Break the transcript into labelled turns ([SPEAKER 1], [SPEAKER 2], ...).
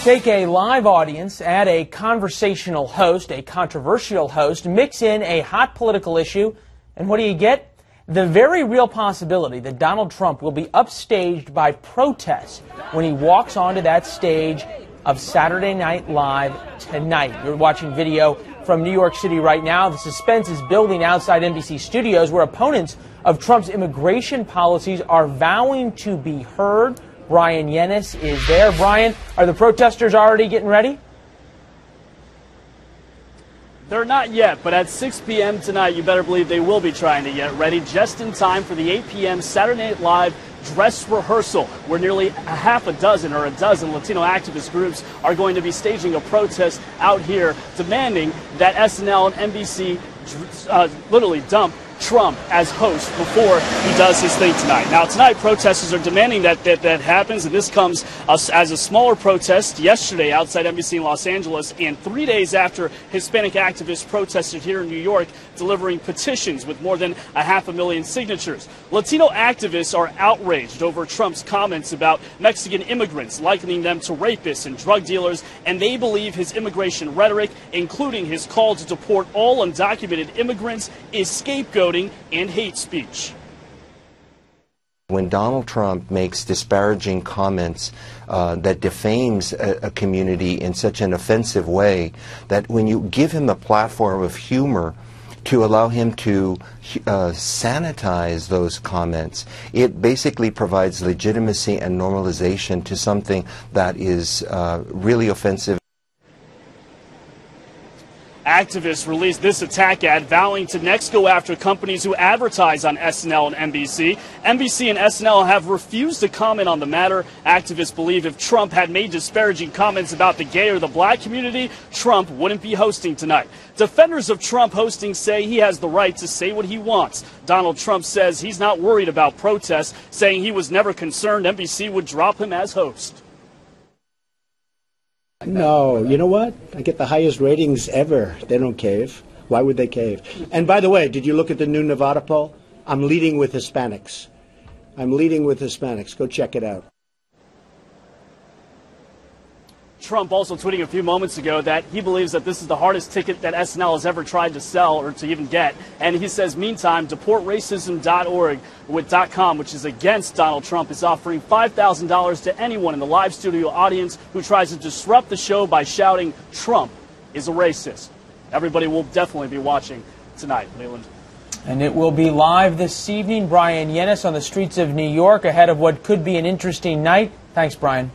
[SPEAKER 1] take a live audience, add a conversational host, a controversial host, mix in a hot political issue, and what do you get? The very real possibility that Donald Trump will be upstaged by protests when he walks onto that stage of Saturday Night Live tonight. You're watching video from New York City right now. The suspense is building outside NBC studios, where opponents of Trump's immigration policies are vowing to be heard. Bryan Llenas is there. Bryan, are the protesters already getting ready?
[SPEAKER 2] They're not yet, but at 6 p.m. tonight, you better believe they will be trying to get ready just in time for the 8 p.m. Saturday Night Live dress rehearsal, where nearly a dozen Latino activist groups are going to be staging a protest out here demanding that SNL and NBC literally dump Trump as host before he does his thing tonight. Now, tonight, protesters are demanding that happens, and this comes as a smaller protest yesterday outside NBC in Los Angeles, and 3 days after Hispanic activists protested here in New York, delivering petitions with more than 500,000 signatures. Latino activists are outraged over Trump's comments about Mexican immigrants, likening them to rapists and drug dealers, and they believe his immigration rhetoric, including his call to deport all undocumented immigrants, is scapegoating and hate speech.
[SPEAKER 3] When Donald Trump makes disparaging comments that defames a community in such an offensive way, that when you give him a platform of humor to allow him to sanitize those comments, it basically provides legitimacy and normalization to something that is really offensive.
[SPEAKER 2] Activists released this attack ad vowing to next go after companies who advertise on SNL and NBC. NBC and SNL have refused to comment on the matter. Activists believe if Trump had made disparaging comments about the gay or the black community, Trump wouldn't be hosting tonight. Defenders of Trump hosting say he has the right to say what he wants. Donald Trump says he's not worried about protests, saying he was never concerned NBC would drop him as host.
[SPEAKER 4] No, you know what? I get the highest ratings ever. They don't cave. Why would they cave? And by the way, did you look at the new Nevada poll? I'm leading with Hispanics. Go check it out.
[SPEAKER 2] Trump also tweeting a few moments ago that he believes that this is the hardest ticket that SNL has ever tried to sell or to even get. And he says, meantime, deportracism.org with .com, which is against Donald Trump, is offering $5,000 to anyone in the live studio audience who tries to disrupt the show by shouting, "Trump is a racist." Everybody will definitely be watching tonight, Leland.
[SPEAKER 1] And it will be live this evening. Bryan Llenas on the streets of New York ahead of what could be an interesting night. Thanks, Bryan.